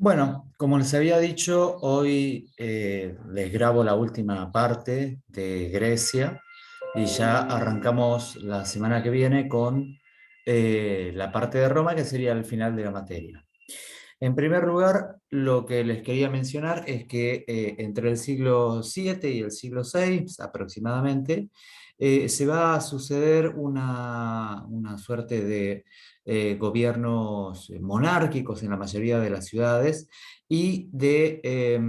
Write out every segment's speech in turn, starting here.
Bueno, como les había dicho, hoy les grabo la última parte de Grecia y ya arrancamos la semana que viene con la parte de Roma, que sería el final de la materia. En primer lugar, lo que les quería mencionar es que entre el siglo VII y el siglo VI aproximadamente, se va a suceder una suerte de gobiernos monárquicos en la mayoría de las ciudades y de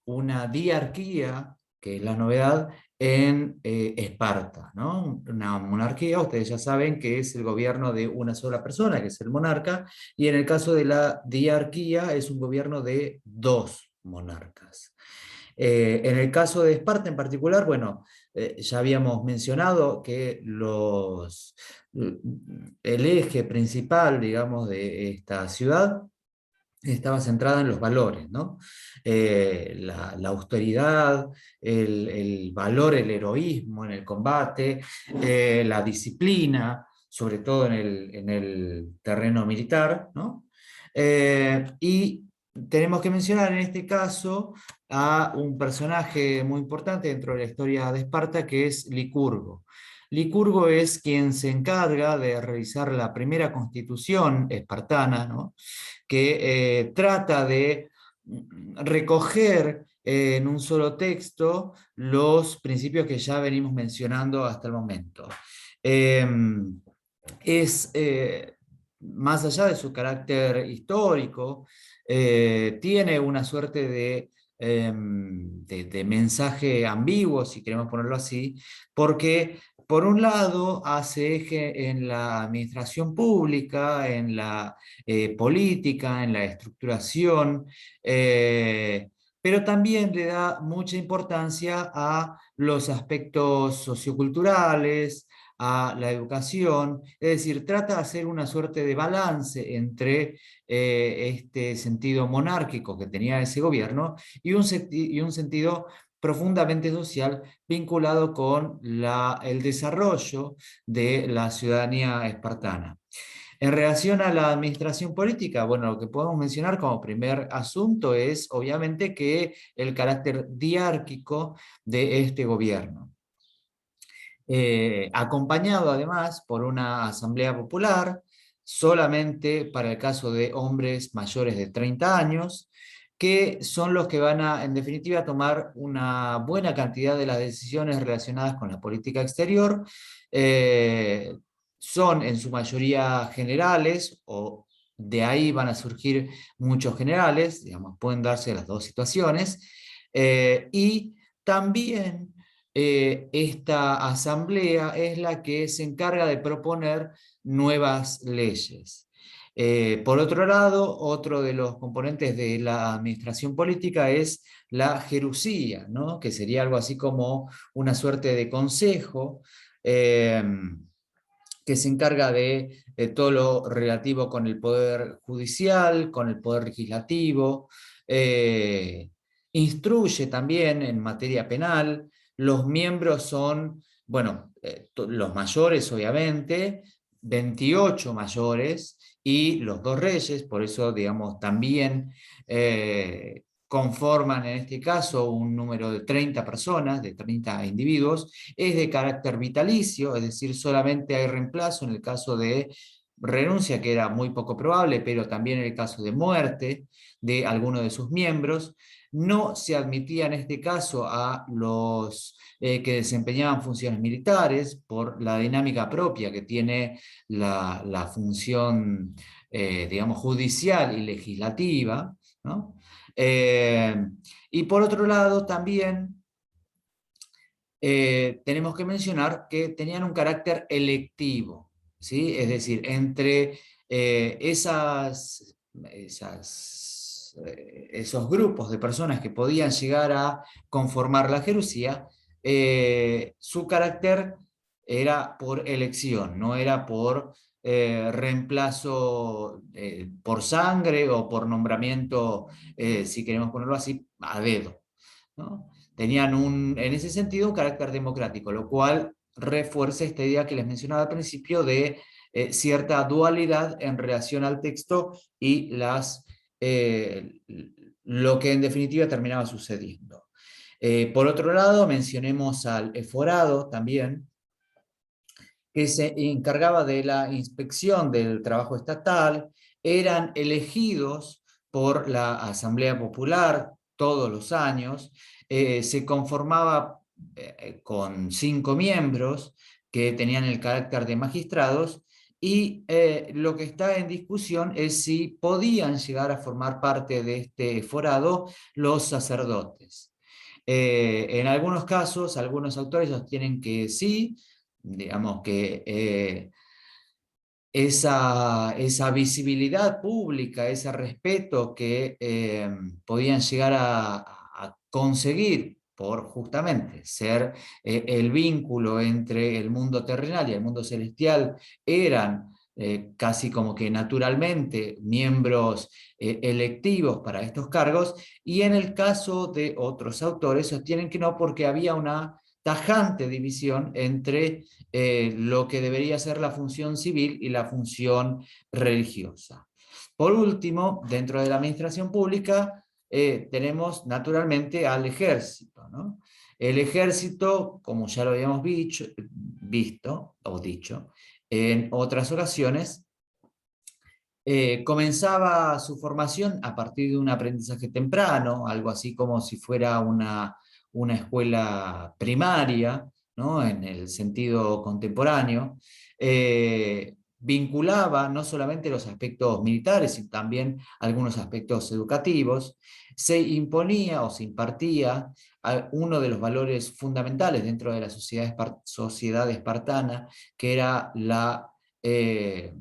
una diarquía, que es la novedad, en Esparta, ¿no? Una monarquía, ustedes ya saben que es el gobierno de una sola persona, que es el monarca, y en el caso de la diarquía es un gobierno de dos monarcas. En el caso de Esparta en particular, bueno, ya habíamos mencionado que el eje principal, digamos, de esta ciudad estaba centrada en los valores, ¿no? La austeridad, el valor, el heroísmo en el combate, la disciplina, sobre todo en el terreno militar, ¿no? Y tenemos que mencionar en este caso a un personaje muy importante dentro de la historia de Esparta, que es Licurgo. Licurgo es quien se encarga de realizar la primera constitución espartana, ¿no? Que trata de recoger en un solo texto los principios que ya venimos mencionando hasta el momento. Eh, Más allá de su carácter histórico, tiene una suerte de mensaje ambiguo, si queremos ponerlo así, porque por un lado hace eje en la administración pública, en la política, en la estructuración, pero también le da mucha importancia a los aspectos socioculturales, a la educación, es decir, trata de hacer una suerte de balance entre este sentido monárquico que tenía ese gobierno y un sentido profundamente social vinculado con el desarrollo de la ciudadanía espartana. En relación a la administración política, bueno, lo que podemos mencionar como primer asunto es obviamente que el carácter diárquico de este gobierno, acompañado además por una asamblea popular, solamente para el caso de hombres mayores de 30 años, que son los que van a, en definitiva, tomar una buena cantidad de las decisiones relacionadas con la política exterior. Eh, Son en su mayoría generales, o de ahí van a surgir muchos generales, digamos, pueden darse las dos situaciones, y también esta asamblea es la que se encarga de proponer nuevas leyes. Por otro lado, otro de los componentes de la administración política es la jerusía, ¿no? Que sería algo así como una suerte de consejo que se encarga de todo lo relativo con el poder judicial, con el poder legislativo, eh, instruye también en materia penal. Los miembros son, bueno, los mayores obviamente, 28 mayores, y los dos reyes, por eso, digamos, también conforman en este caso un número de 30 personas, de 30 individuos. Es de carácter vitalicio, es decir, solamente hay reemplazo en el caso de renuncia, que era muy poco probable, pero también en el caso de muerte de alguno de sus miembros. No se admitía en este caso a los que desempeñaban funciones militares por la dinámica propia que tiene la función, digamos, judicial y legislativa, ¿no? Eh, y por otro lado, también tenemos que mencionar que tenían un carácter electivo, ¿sí? Es decir, entre esos grupos de personas que podían llegar a conformar la jerusía, su carácter era por elección, no era por reemplazo por sangre o por nombramiento, si queremos ponerlo así, a dedo, ¿no? Tenían en ese sentido un carácter democrático, lo cual refuerza esta idea que les mencionaba al principio de cierta dualidad en relación al texto y las lo que en definitiva terminaba sucediendo. Por otro lado, mencionemos al eforado también, que se encargaba de la inspección del trabajo estatal, eran elegidos por la Asamblea Popular todos los años, se conformaba con 5 miembros que tenían el carácter de magistrados, y lo que está en discusión es si podían llegar a formar parte de este forado los sacerdotes. En algunos casos, algunos autores sostienen que sí, digamos que esa visibilidad pública, ese respeto que podían llegar a conseguir por justamente ser el vínculo entre el mundo terrenal y el mundo celestial, eran casi como que naturalmente miembros electivos para estos cargos, y en el caso de otros autores sostienen que no, porque había una tajante división entre lo que debería ser la función civil y la función religiosa. Por último, dentro de la administración pública tenemos naturalmente al ejército, ¿no? El ejército, como ya lo habíamos visto o dicho en otras ocasiones, comenzaba su formación a partir de un aprendizaje temprano, algo así como si fuera una escuela primaria, ¿no? En el sentido contemporáneo. Vinculaba no solamente los aspectos militares, sino también algunos aspectos educativos. Se imponía o se impartía uno de los valores fundamentales dentro de la sociedad espartana, que era eh,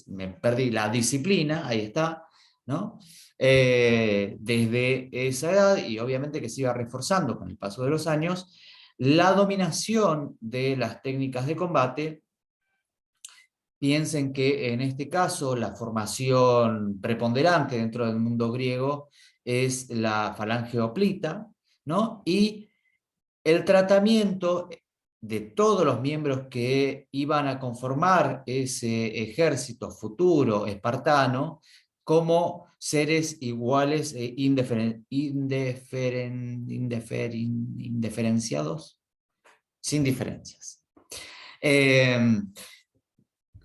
me perdí, la disciplina, ahí está, ¿no? Desde esa edad, y obviamente que se iba reforzando con el paso de los años, la dominación de las técnicas de combate. Piensen que en este caso la formación preponderante dentro del mundo griego es la falange hoplita, ¿no? Y el tratamiento de todos los miembros que iban a conformar ese ejército futuro espartano como seres iguales e indiferenciados, sin diferencias.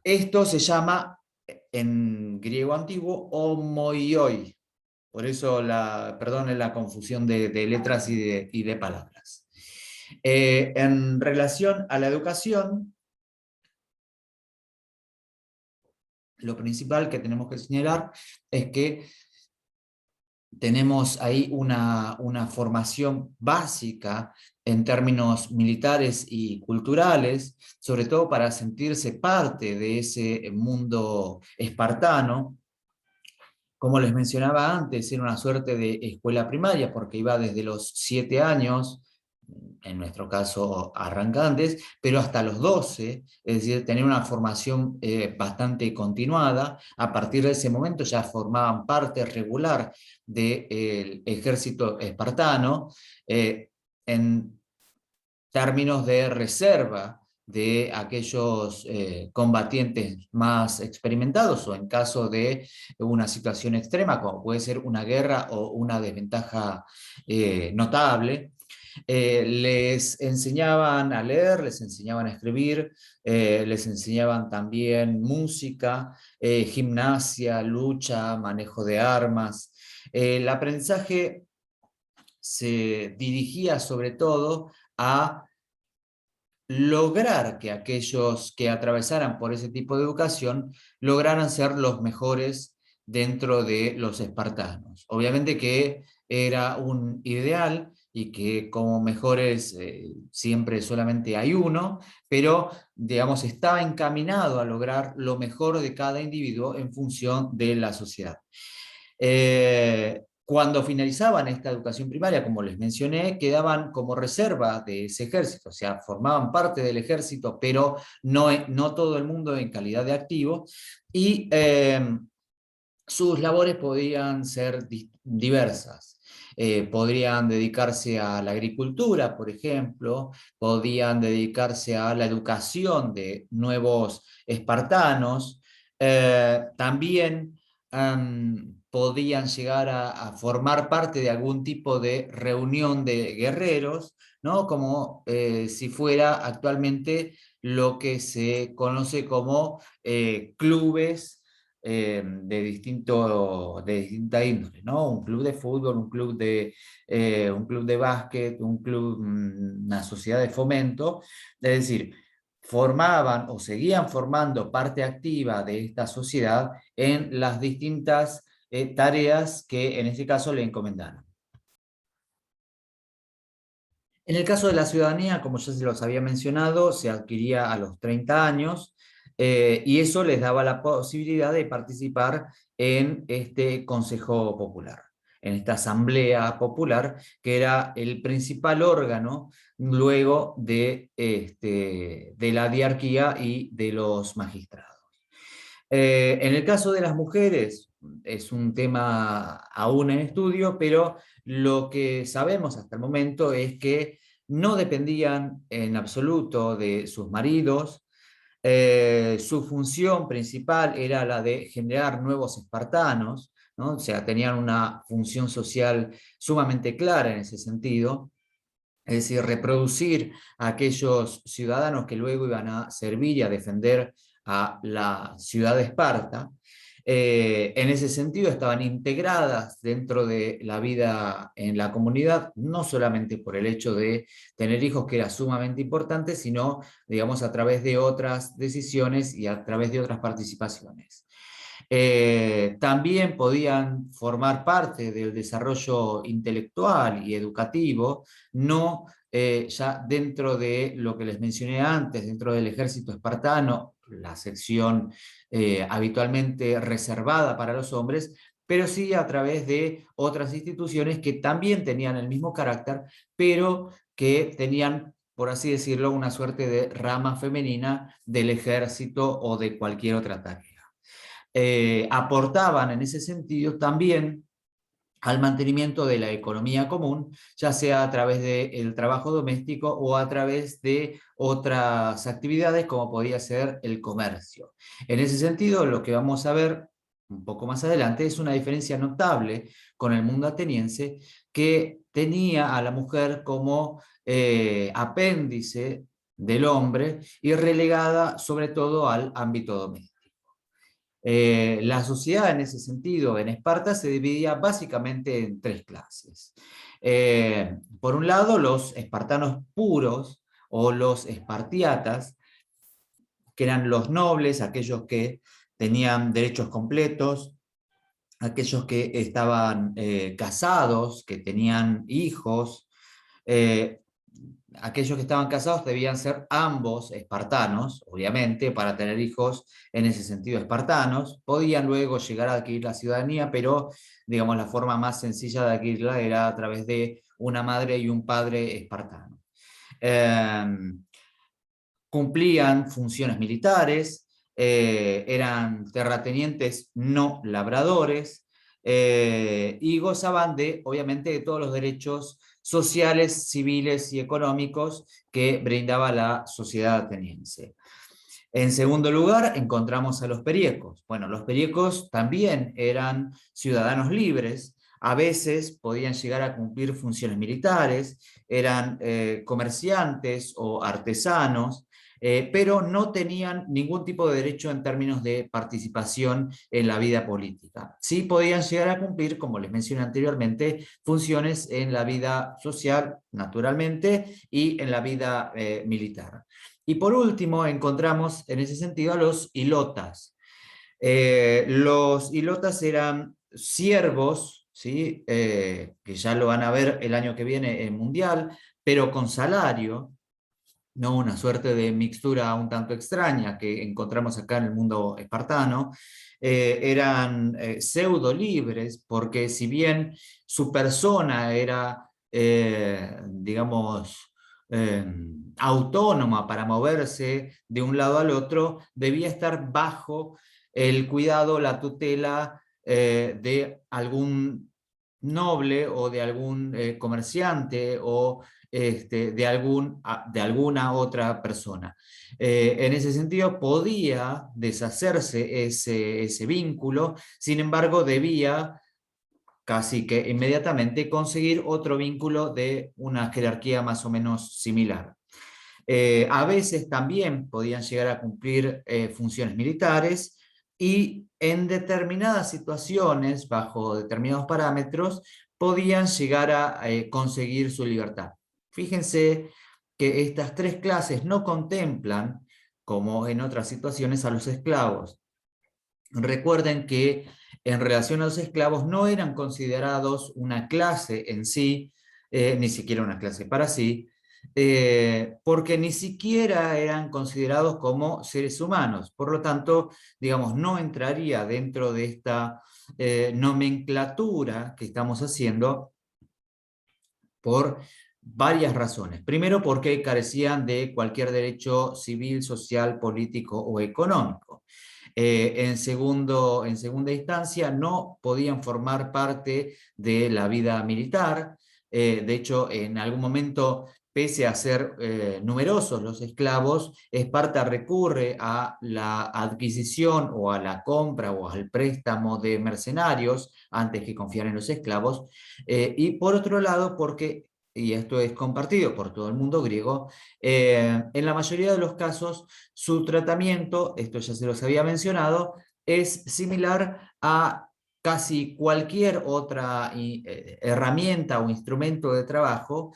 Esto se llama en griego antiguo homoioi, por eso perdonen la confusión de letras y de palabras. En relación a la educación, lo principal que tenemos que señalar es que tenemos ahí una formación básica en términos militares y culturales, sobre todo para sentirse parte de ese mundo espartano. Como les mencionaba antes, era una suerte de escuela primaria, porque iba desde los 7 años, en nuestro caso arrancantes, pero hasta los 12, es decir, tener una formación bastante continuada. A partir de ese momento ya formaban parte regular del ejército espartano, en términos de reserva de aquellos combatientes más experimentados, o en caso de una situación extrema, como puede ser una guerra o una desventaja notable. Les enseñaban a leer, les enseñaban a escribir, les enseñaban también música, gimnasia, lucha, manejo de armas. El aprendizaje se dirigía sobre todo a lograr que aquellos que atravesaran por ese tipo de educación lograran ser los mejores dentro de los espartanos. Obviamente que era un ideal y que como mejores siempre solamente hay uno, pero digamos estaba encaminado a lograr lo mejor de cada individuo en función de la sociedad. Cuando finalizaban esta educación primaria, como les mencioné, quedaban como reserva de ese ejército, o sea, formaban parte del ejército, pero no todo el mundo en calidad de activo, y sus labores podían ser diversas. Podrían dedicarse a la agricultura, por ejemplo, podían dedicarse a la educación de nuevos espartanos, también podían llegar a formar parte de algún tipo de reunión de guerreros, ¿no? Como si fuera actualmente lo que se conoce como clubes de distinta índole, ¿no? Un club de fútbol, un club de básquet, una sociedad de fomento, es decir, formaban o seguían formando parte activa de esta sociedad en las distintas tareas que en este caso le encomendaron. En el caso de la ciudadanía, como ya se los había mencionado, se adquiría a los 30 años y eso les daba la posibilidad de participar en este Consejo Popular, en esta Asamblea Popular, que era el principal órgano luego de la diarquía y de los magistrados. En el caso de las mujeres, es un tema aún en estudio, pero lo que sabemos hasta el momento es que no dependían en absoluto de sus maridos. Su función principal era la de generar nuevos espartanos, ¿no? O sea, tenían una función social sumamente clara en ese sentido. Es decir, reproducir a aquellos ciudadanos que luego iban a servir y a defender a la ciudad de Esparta. En ese sentido estaban integradas dentro de la vida en la comunidad, no solamente por el hecho de tener hijos, que era sumamente importante, sino, digamos, a través de otras decisiones y a través de otras participaciones. También podían formar parte del desarrollo intelectual y educativo, no ya dentro de lo que les mencioné antes, dentro del ejército espartano, la sección habitualmente reservada para los hombres, pero sí a través de otras instituciones que también tenían el mismo carácter, pero que tenían, por así decirlo, una suerte de rama femenina del ejército o de cualquier otra tarea. Aportaban en ese sentido también al mantenimiento de la economía común, ya sea a través del trabajo doméstico o a través de otras actividades como podía ser el comercio. En ese sentido, lo que vamos a ver un poco más adelante es una diferencia notable con el mundo ateniense, que tenía a la mujer como apéndice del hombre y relegada sobre todo al ámbito doméstico. La sociedad en ese sentido en Esparta se dividía básicamente en tres clases. Por un lado, los espartanos puros o los espartiatas, que eran los nobles, aquellos que tenían derechos completos, aquellos que estaban casados, que tenían hijos, eh, aquellos que estaban casados debían ser ambos espartanos, obviamente, para tener hijos en ese sentido espartanos. Podían luego llegar a adquirir la ciudadanía, pero digamos la forma más sencilla de adquirirla era a través de una madre y un padre espartano. Eh, Cumplían funciones militares, eran terratenientes no labradores, y gozaban de, obviamente, de todos los derechos sociales, civiles y económicos que brindaba la sociedad ateniense. En segundo lugar, encontramos a los periecos. Bueno, los periecos también eran ciudadanos libres, a veces podían llegar a cumplir funciones militares, eran comerciantes o artesanos, pero no tenían ningún tipo de derecho en términos de participación en la vida política. Sí podían llegar a cumplir, como les mencioné anteriormente, funciones en la vida social, naturalmente, y en la vida militar. Y por último, encontramos en ese sentido a los ilotas. Los ilotas eran siervos, ¿sí? Que ya lo van a ver el año que viene en Mundial, pero con salario, ¿no? Una suerte de mixtura un tanto extraña que encontramos acá en el mundo espartano. Eran pseudo libres, porque si bien su persona era, digamos, eh, autónoma para moverse de un lado al otro, debía estar bajo el cuidado, la tutela de algún noble o de algún comerciante o de alguna otra persona. En ese sentido, podía deshacerse ese vínculo, sin embargo, debía casi que inmediatamente conseguir otro vínculo de una jerarquía más o menos similar. A veces también podían llegar a cumplir funciones militares y en determinadas situaciones, bajo determinados parámetros, podían llegar a conseguir su libertad. Fíjense que estas tres clases no contemplan, como en otras situaciones, a los esclavos. Recuerden que en relación a los esclavos no eran considerados una clase en sí, ni siquiera una clase para sí, porque ni siquiera eran considerados como seres humanos. Por lo tanto, digamos, no entraría dentro de esta nomenclatura que estamos haciendo por varias razones. Primero, porque carecían de cualquier derecho civil, social, político o económico. En segunda instancia, no podían formar parte de la vida militar. De hecho, en algún momento, pese a ser numerosos los esclavos, Esparta recurre a la adquisición o a la compra o al préstamo de mercenarios antes que confiar en los esclavos. Y por otro lado, porque, y esto es compartido por todo el mundo griego, en la mayoría de los casos su tratamiento, esto ya se los había mencionado, es similar a casi cualquier otra herramienta o instrumento de trabajo,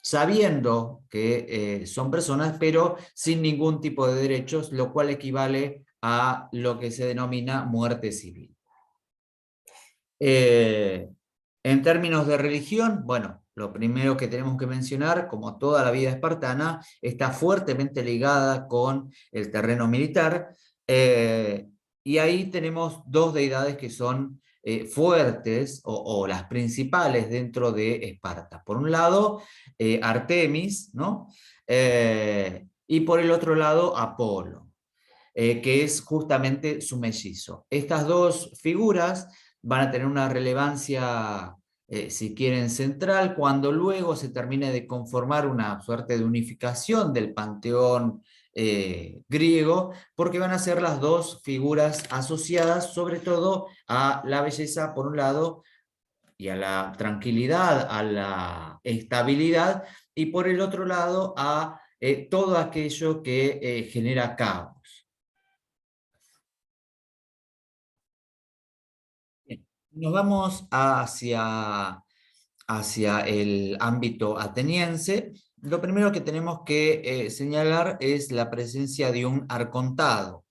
sabiendo que son personas, pero sin ningún tipo de derechos, lo cual equivale a lo que se denomina muerte civil. En términos de religión, bueno, lo primero que tenemos que mencionar, como toda la vida espartana, está fuertemente ligada con el terreno militar, y ahí tenemos dos deidades que son fuertes o las principales dentro de Esparta. Por un lado, Artemis, ¿no? Y por el otro lado, Apolo, que es justamente su mellizo. Estas dos figuras van a tener una relevancia, si quieren, central, cuando luego se termine de conformar una suerte de unificación del panteón griego, porque van a ser las dos figuras asociadas sobre todo a la belleza por un lado y a la tranquilidad, a la estabilidad, y por el otro lado a todo aquello que genera caos. Nos vamos hacia el ámbito ateniense. Lo primero que tenemos que señalar es la presencia de un arcontado,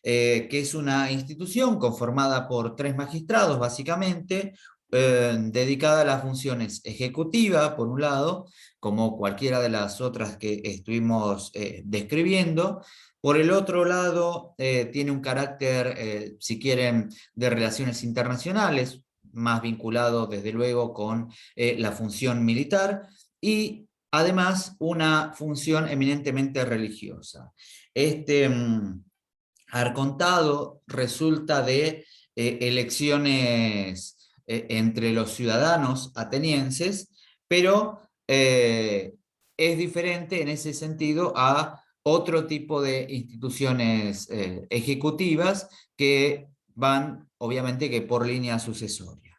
que es una institución conformada por tres magistrados, básicamente, dedicada a las funciones ejecutivas, por un lado, como cualquiera de las otras que estuvimos describiendo. Por el otro lado, tiene un carácter, si quieren, de relaciones internacionales, más vinculado desde luego con la función militar, y además una función eminentemente religiosa. Arcontado resulta de elecciones entre los ciudadanos atenienses, pero es diferente en ese sentido a otro tipo de instituciones ejecutivas que van, obviamente, que por línea sucesoria.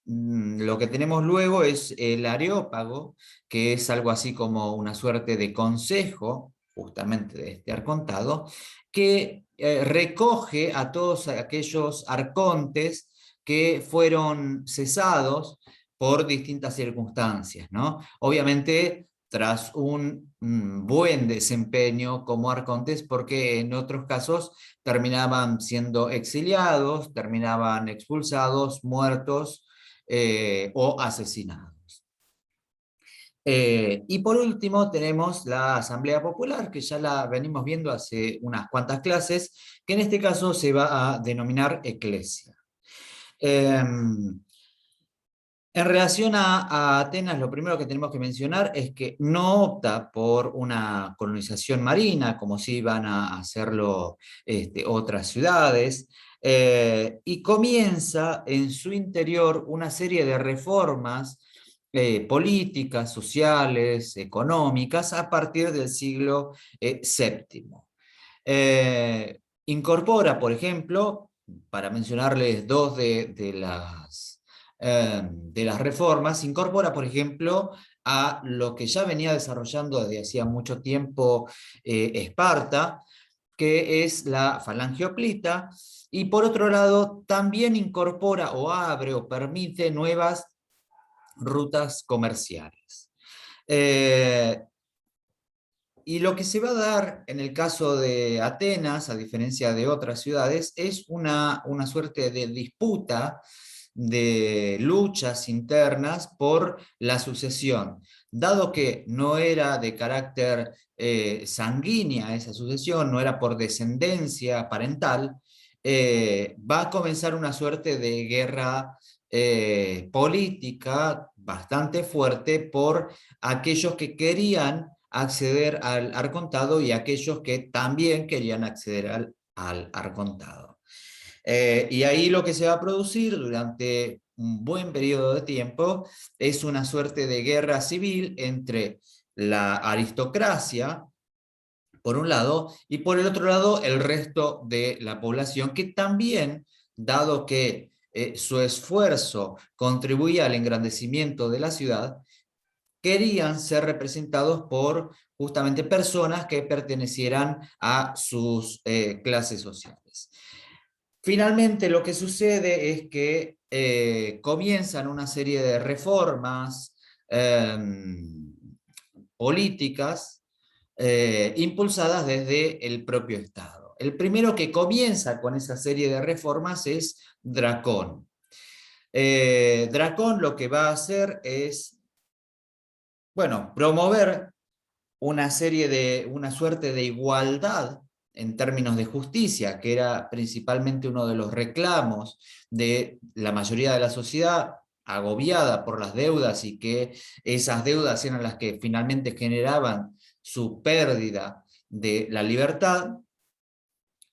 Lo que tenemos luego es el Areópago, que es algo así como una suerte de consejo, justamente de este arcontado, que recoge a todos aquellos arcontes que fueron cesados por distintas circunstancias, ¿no? Obviamente tras un buen desempeño como arcontes, porque en otros casos terminaban siendo exiliados, terminaban expulsados, muertos o asesinados. Y por último tenemos la Asamblea Popular, que ya la venimos viendo hace unas cuantas clases, que en este caso se va a denominar Eclesia. En relación a Atenas, lo primero que tenemos que mencionar es que no opta por una colonización marina, como sí van a hacerlo otras ciudades, y comienza en su interior una serie de reformas políticas, sociales, económicas, a partir del siglo VII. Incorpora, por ejemplo, para mencionarles dos de las reformas, incorpora, por ejemplo, a lo que ya venía desarrollando desde hacía mucho tiempo Esparta, que es la falange hoplita, y por otro lado también incorpora o abre o permite nuevas rutas comerciales. Y lo que se va a dar en el caso de Atenas, a diferencia de otras ciudades, es una suerte de disputa, de luchas internas por la sucesión. Dado que no era de carácter sanguínea esa sucesión, no era por descendencia parental, va a comenzar una suerte de guerra política bastante fuerte por aquellos que querían acceder al arcontado y aquellos que también querían acceder al arcontado. Y ahí lo que se va a producir durante un buen periodo de tiempo es una suerte de guerra civil entre la aristocracia, por un lado, y por el otro lado el resto de la población, que también, dado que su esfuerzo contribuía al engrandecimiento de la ciudad, querían ser representados por justamente personas que pertenecieran a sus clases sociales. Finalmente lo que sucede es que comienzan una serie de reformas eh, políticas impulsadas desde el propio Estado. El primero que comienza con esa serie de reformas es Dracón. Dracón lo que va a hacer es, bueno, promover una suerte de igualdad en términos de justicia, que era principalmente uno de los reclamos de la mayoría de la sociedad, agobiada por las deudas, y que esas deudas eran las que finalmente generaban su pérdida de la libertad,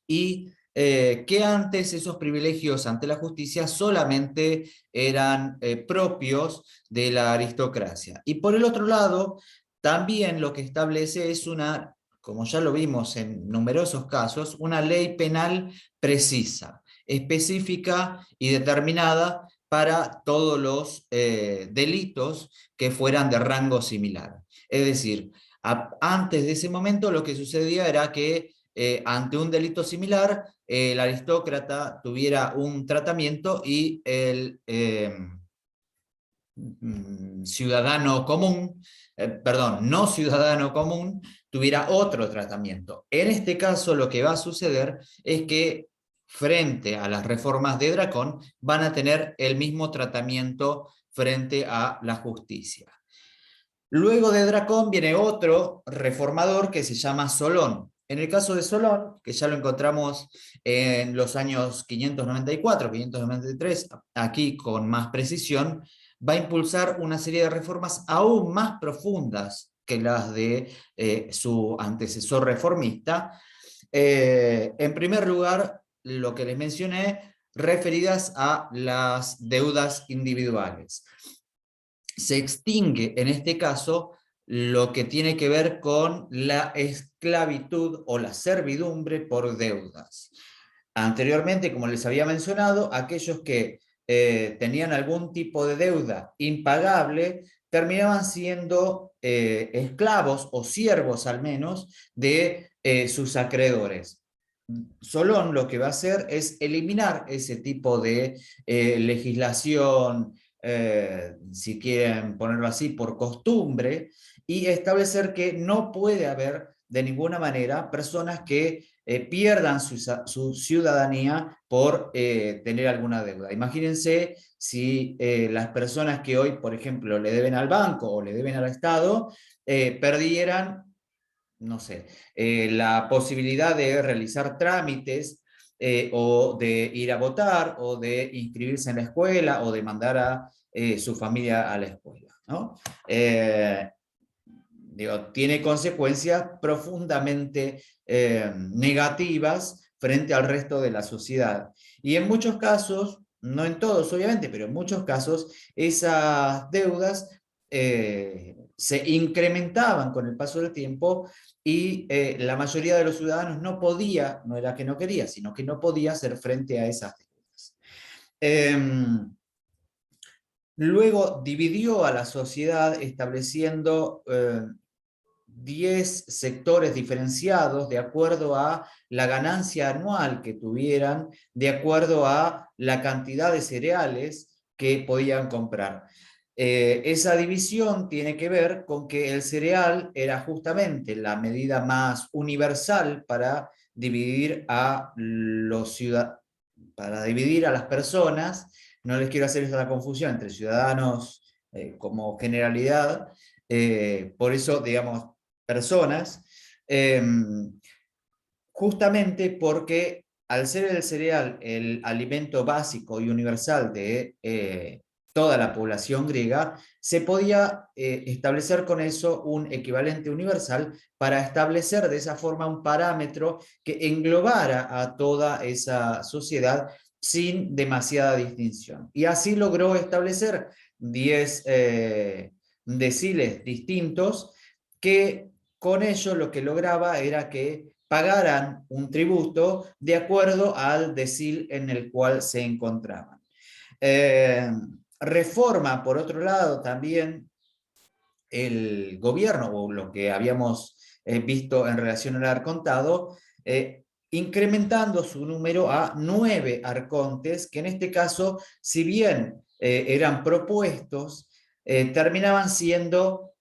y que antes esos privilegios ante la justicia solamente eran propios de la aristocracia. Y por el otro lado, también lo que establece es una, como ya lo vimos en numerosos casos, una ley penal precisa, específica y determinada para todos los delitos que fueran de rango similar. Es decir, antes de ese momento lo que sucedía era que ante un delito similar, el aristócrata tuviera un tratamiento y el ciudadano común, perdón, no ciudadano común, tuviera otro tratamiento. En este caso lo que va a suceder es que frente a las reformas de Dracón van a tener el mismo tratamiento frente a la justicia. Luego de Dracón viene otro reformador que se llama Solón. En el caso de Solón, que ya lo encontramos en los años 594, 593, aquí con más precisión, va a impulsar una serie de reformas aún más profundas que las de su antecesor reformista. En primer lugar, lo que les mencioné, referidas a las deudas individuales. Se extingue en este caso lo que tiene que ver con la esclavitud o la servidumbre por deudas. Anteriormente, como les había mencionado, aquellos que tenían algún tipo de deuda impagable terminaban siendo esclavos o siervos al menos de sus acreedores. Solón lo que va a hacer es eliminar ese tipo de legislación, si quieren ponerlo así, por costumbre, y establecer que no puede haber de ninguna manera personas que pierdan su ciudadanía por tener alguna deuda. Imagínense si las personas que hoy, por ejemplo, le deben al banco o le deben al Estado, perdieran, no sé, la posibilidad de realizar trámites o de ir a votar o de inscribirse en la escuela o de mandar a su familia a la escuela, ¿no? Digo, tiene consecuencias profundamente negativas frente al resto de la sociedad. Y en muchos casos, no en todos obviamente, pero en muchos casos, esas deudas se incrementaban con el paso del tiempo y la mayoría de los ciudadanos no podía, no era que no quería, sino que no podía hacer frente a esas deudas. Luego dividió a la sociedad estableciendo 10 sectores diferenciados de acuerdo a la ganancia anual que tuvieran, de acuerdo a la cantidad de cereales que podían comprar. Esa división tiene que ver con que el cereal era justamente la medida más universal para dividir a los ciudadanos, para dividir a las personas. No les quiero hacer esta confusión entre ciudadanos como generalidad, por eso, digamos, personas, eh, justamente porque al ser el cereal el alimento básico y universal de toda la población griega, se podía establecer con eso un equivalente universal para establecer de esa forma un parámetro que englobara a toda esa sociedad sin demasiada distinción. Y así logró establecer 10 deciles distintos que con ello lo que lograba era que pagaran un tributo de acuerdo al decil en el cual se encontraban. Reforma, por otro lado, también el gobierno, o lo que habíamos visto en relación al arcontado, incrementando su número a 9 arcontes, que en este caso, si bien eran propuestos, terminaban siendo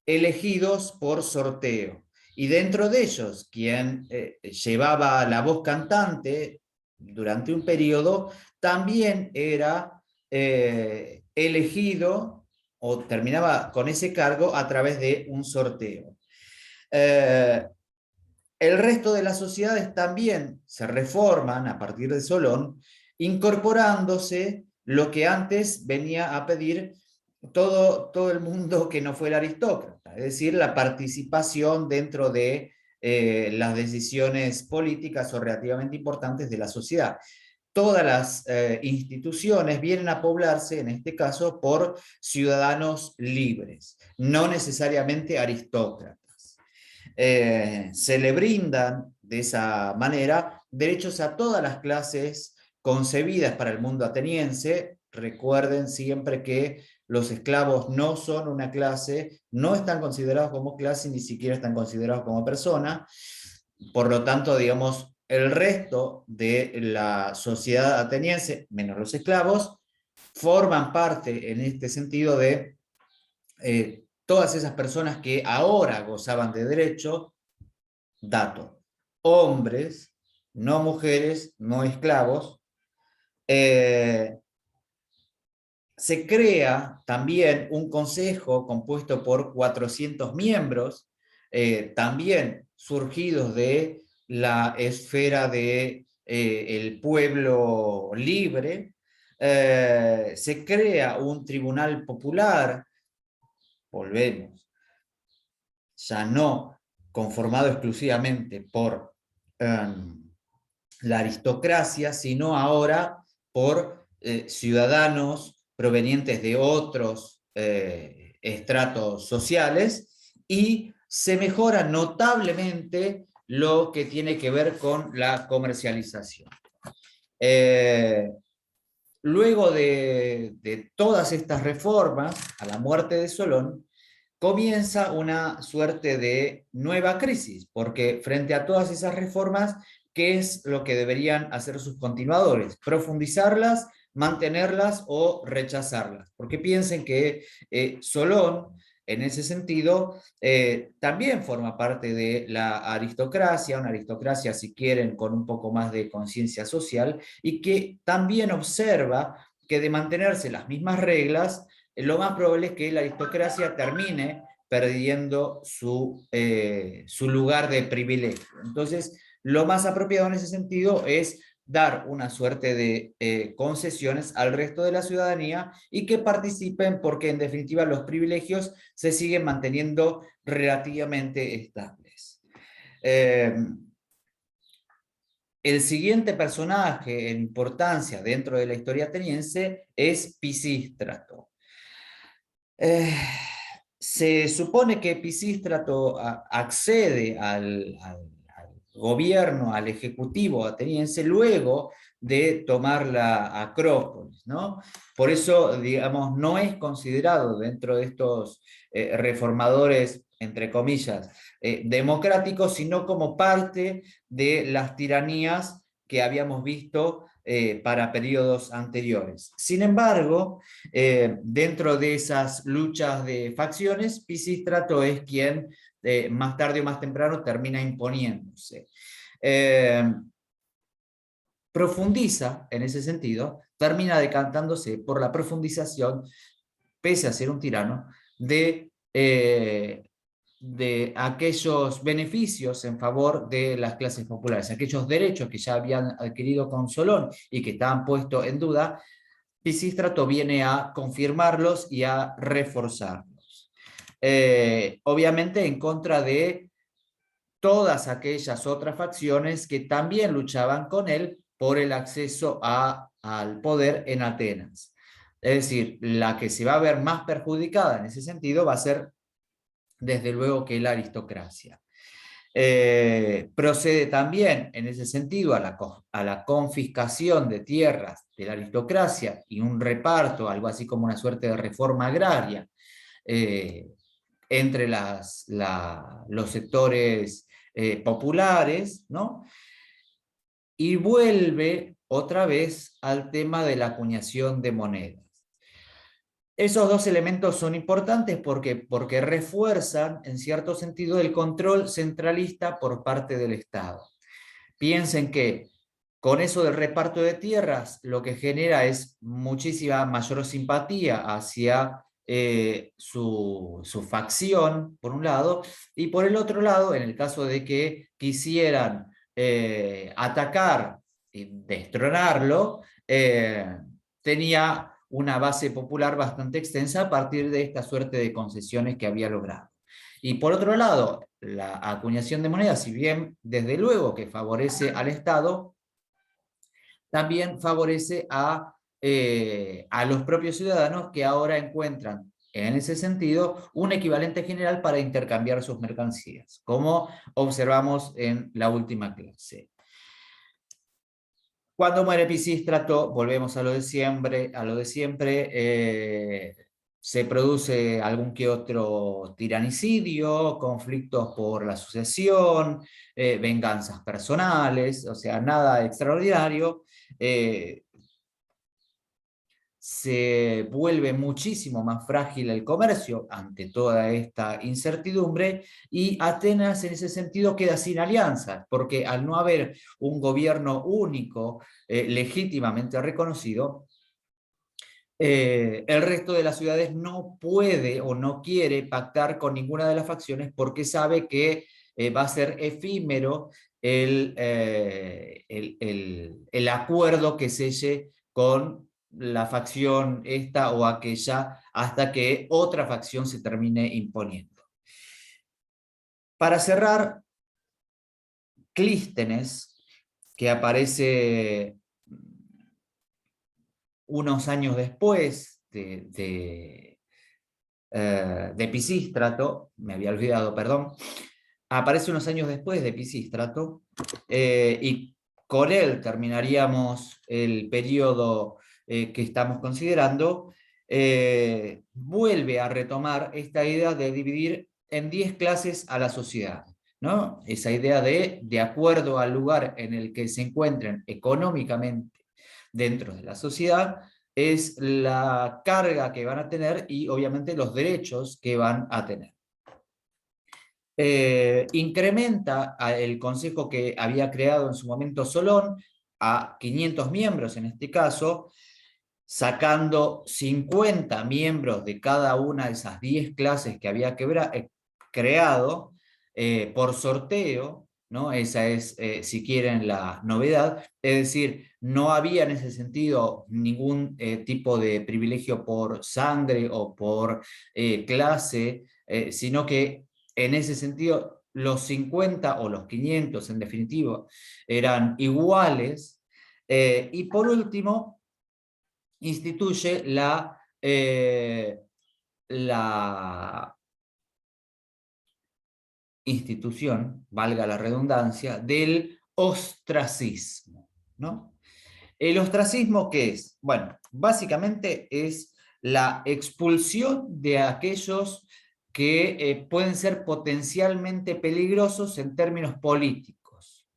elegidos por sorteo. Y dentro de ellos, quien llevaba la voz cantante durante un periodo, también era elegido o terminaba con ese cargo a través de un sorteo. El resto de las sociedades también se reforman a partir de Solón, incorporándose lo que antes venía a pedir todo el mundo que no fuera aristócrata, es decir, la participación dentro de las decisiones políticas o relativamente importantes de la sociedad. Todas las instituciones vienen a poblarse, en este caso, por ciudadanos libres, no necesariamente aristócratas. Se le brindan de esa manera derechos a todas las clases concebidas para el mundo ateniense. Recuerden siempre que los esclavos no son una clase, no están considerados como clase, ni siquiera están considerados como persona. Por lo tanto, digamos, el resto de la sociedad ateniense, menos los esclavos, forman parte en este sentido de todas esas personas que ahora gozaban de derecho, dato, hombres, no mujeres, no esclavos. Se crea también un consejo compuesto por 400 miembros, también surgidos de la esfera de el pueblo libre. Se crea un tribunal popular, volvemos, ya no conformado exclusivamente por la aristocracia, sino ahora por ciudadanos provenientes de otros estratos sociales, y se mejora notablemente lo que tiene que ver con la comercialización. Luego de todas estas reformas, a la muerte de Solón, comienza una suerte de nueva crisis, porque frente a todas esas reformas, ¿qué es lo que deberían hacer sus continuadores? Profundizarlas, mantenerlas o rechazarlas. Porque piensen que Solón, en ese sentido, también forma parte de la aristocracia, una aristocracia, si quieren, con un poco más de conciencia social, y que también observa que de mantenerse las mismas reglas, lo más probable es que la aristocracia termine perdiendo su lugar de privilegio. Entonces, lo más apropiado en ese sentido es dar una suerte de concesiones al resto de la ciudadanía y que participen, porque en definitiva los privilegios se siguen manteniendo relativamente estables. El siguiente personaje en importancia dentro de la historia ateniense es Pisístrato. Eh, Se supone que Pisístrato accede al gobierno, al ejecutivo ateniense, luego de tomar la Acrópolis, ¿no? Por eso, digamos, no es considerado dentro de estos reformadores, entre comillas, democráticos, sino como parte de las tiranías que habíamos visto para periodos anteriores. Sin embargo, dentro de esas luchas de facciones, Pisístrato es quien más tarde o más temprano termina imponiéndose. Eh, Profundiza en ese sentido, termina decantándose por la profundización, pese a ser un tirano, de aquellos beneficios en favor de las clases populares, aquellos derechos que ya habían adquirido con Solón y que estaban puestos en duda. Pisístrato viene a confirmarlos y a reforzarlos. Obviamente en contra de todas aquellas otras facciones que también luchaban con él por el acceso al poder en Atenas. Es decir, la que se va a ver más perjudicada en ese sentido va a ser, desde luego, que la aristocracia. Procede también en ese sentido a la confiscación de tierras de la aristocracia y un reparto, algo así como una suerte de reforma agraria eh, entre los sectores populares, ¿no? Y vuelve otra vez al tema de la acuñación de monedas. Esos dos elementos son importantes porque refuerzan, en cierto sentido, el control centralista por parte del Estado. Piensen que con eso del reparto de tierras, lo que genera es muchísima mayor simpatía hacia su facción, por un lado, y por el otro lado, en el caso de que quisieran atacar y destronarlo, tenía una base popular bastante extensa a partir de esta suerte de concesiones que había logrado. Y por otro lado, la acuñación de monedas, si bien desde luego que favorece al Estado, también favorece a los propios ciudadanos que ahora encuentran en ese sentido un equivalente general para intercambiar sus mercancías, como observamos en la última clase. Cuando muere Pisístrato, volvemos a lo de siempre, se produce algún que otro tiranicidio, conflictos por la sucesión, venganzas personales, o sea, nada extraordinario. Eh, Se vuelve muchísimo más frágil el comercio ante toda esta incertidumbre y Atenas en ese sentido queda sin alianzas, porque al no haber un gobierno único legítimamente reconocido, el resto de las ciudades no puede o no quiere pactar con ninguna de las facciones porque sabe que va a ser efímero el acuerdo que selle con la facción esta o aquella hasta que otra facción se termine imponiendo. Para cerrar, Clístenes, que aparece unos años después de Pisístrato, me había olvidado, perdón, aparece unos años después de Pisístrato, y con él terminaríamos el periodo que estamos considerando. Vuelve a retomar esta idea de dividir en 10 clases a la sociedad, ¿no? Esa idea de acuerdo al lugar en el que se encuentren económicamente dentro de la sociedad, es la carga que van a tener y obviamente los derechos que van a tener. Incrementa el consejo que había creado en su momento Solón a 500 miembros en este caso, sacando 50 miembros de cada una de esas 10 clases que había creado por sorteo, ¿no? Esa es, si quieren, la novedad. Es decir, no había en ese sentido ningún tipo de privilegio por sangre o por clase, sino que en ese sentido los 50 o los 500 en definitiva eran iguales. Y por último, instituye la institución, valga la redundancia, del ostracismo, ¿no? ¿El ostracismo qué es? Bueno, básicamente es la expulsión de aquellos que pueden ser potencialmente peligrosos en términos políticos.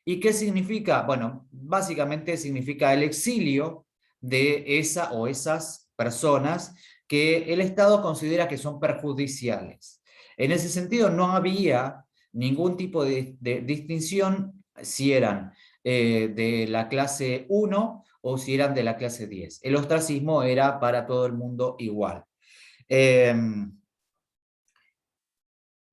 ¿Y qué significa? Bueno, básicamente significa el exilio de esa o esas personas que el Estado considera que son perjudiciales. En ese sentido, no había ningún tipo de distinción si eran de la clase 1 o si eran de la clase 10. El ostracismo era para todo el mundo igual.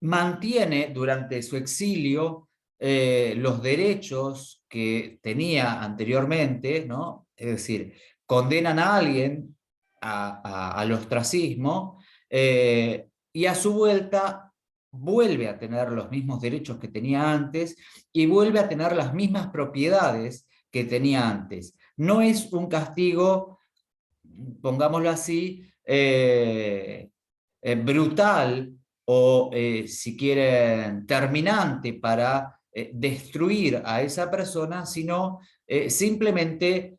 Mantiene durante su exilio los derechos que tenía anteriormente, ¿no? Es decir, condenan a alguien al ostracismo y a su vuelta vuelve a tener los mismos derechos que tenía antes y vuelve a tener las mismas propiedades que tenía antes. No es un castigo, pongámoslo así, brutal o, si quieren, terminante para destruir a esa persona, sino simplemente,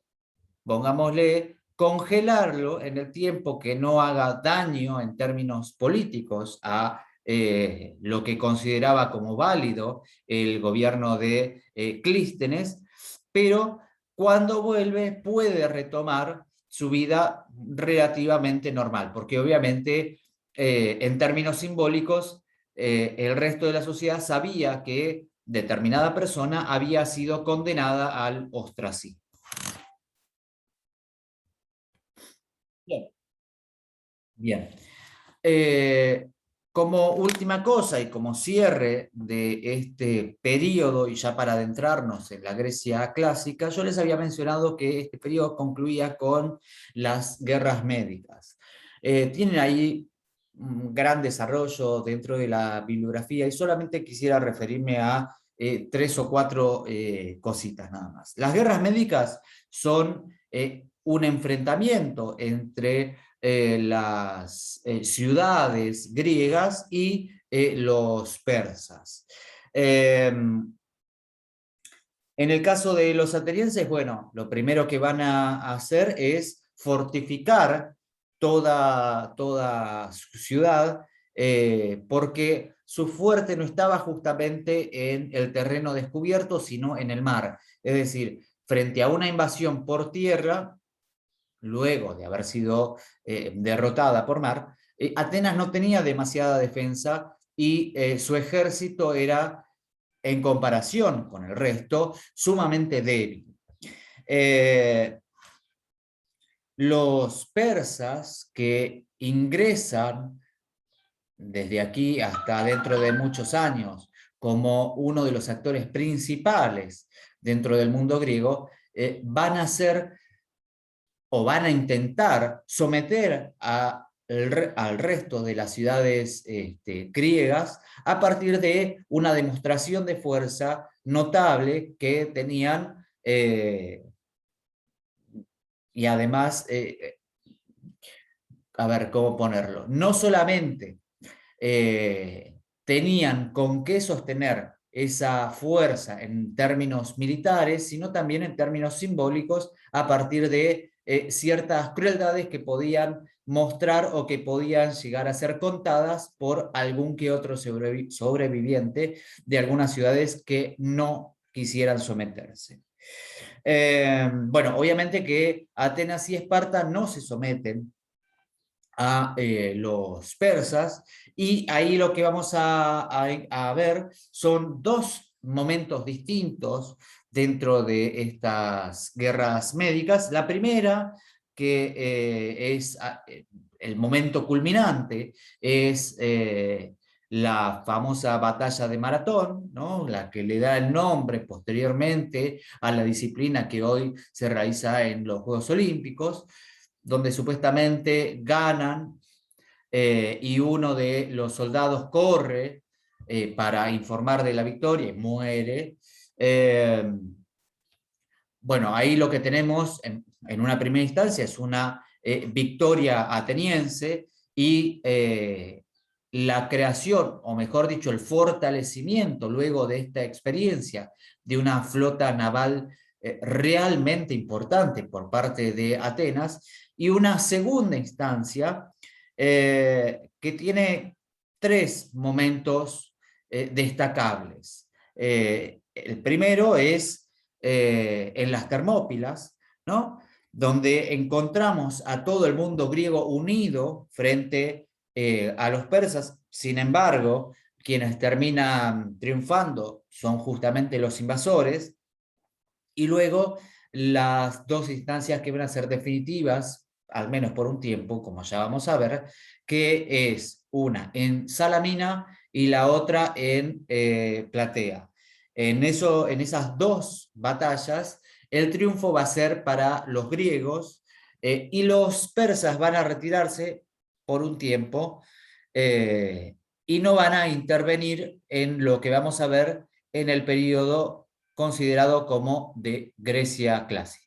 pongámosle, congelarlo en el tiempo que no haga daño en términos políticos a lo que consideraba como válido el gobierno de Clístenes, pero cuando vuelve puede retomar su vida relativamente normal, porque obviamente en términos simbólicos el resto de la sociedad sabía que determinada persona había sido condenada al ostracismo. Bien. Bien. Eh, Como última cosa y como cierre de este periodo, y ya para adentrarnos en la Grecia clásica, yo les había mencionado que este periodo concluía con las guerras médicas. Tienen ahí un gran desarrollo dentro de la bibliografía y solamente quisiera referirme a tres o cuatro cositas nada más. Las guerras médicas son un enfrentamiento entre las ciudades griegas y los persas. En el caso de los atenienses, bueno, lo primero que van a hacer es fortificar toda su ciudad, porque su fuerte no estaba justamente en el terreno descubierto, sino en el mar. Es decir, frente a una invasión por tierra, luego de haber sido derrotada por mar, Atenas no tenía demasiada defensa y su ejército era, en comparación con el resto, sumamente débil. Los persas que ingresan desde aquí hasta dentro de muchos años como uno de los actores principales dentro del mundo griego, van a ser o van a intentar someter al resto de las ciudades griegas a partir de una demostración de fuerza notable que tenían, y además, a ver, ¿cómo ponerlo? No solamente tenían con qué sostener esa fuerza en términos militares, sino también en términos simbólicos a partir de ciertas crueldades que podían mostrar o que podían llegar a ser contadas por algún que otro sobreviviente de algunas ciudades que no quisieran someterse. Bueno, obviamente que Atenas y Esparta no se someten a los persas, y ahí lo que vamos a ver son dos momentos distintos dentro de estas guerras médicas. La primera, que es el momento culminante, es la famosa batalla de Maratón, ¿no? La que le da el nombre posteriormente a la disciplina que hoy se realiza en los Juegos Olímpicos, donde supuestamente ganan y uno de los soldados corre para informar de la victoria y muere. Bueno, ahí lo que tenemos en una primera instancia es una victoria ateniense, y la creación, o mejor dicho, el fortalecimiento luego de esta experiencia de una flota naval realmente importante por parte de Atenas, y una segunda instancia que tiene tres momentos destacables. El primero es en las Termópilas, ¿no? Donde encontramos a todo el mundo griego unido frente a los persas. Sin embargo, quienes terminan triunfando son justamente los invasores, y luego las dos instancias que van a ser definitivas, al menos por un tiempo, como ya vamos a ver, que es una en Salamina y la otra en Platea. En esas dos batallas, el triunfo va a ser para los griegos, y los persas van a retirarse por un tiempo, eh, y no van a intervenir en lo que vamos a ver en el periodo considerado como de Grecia clásica.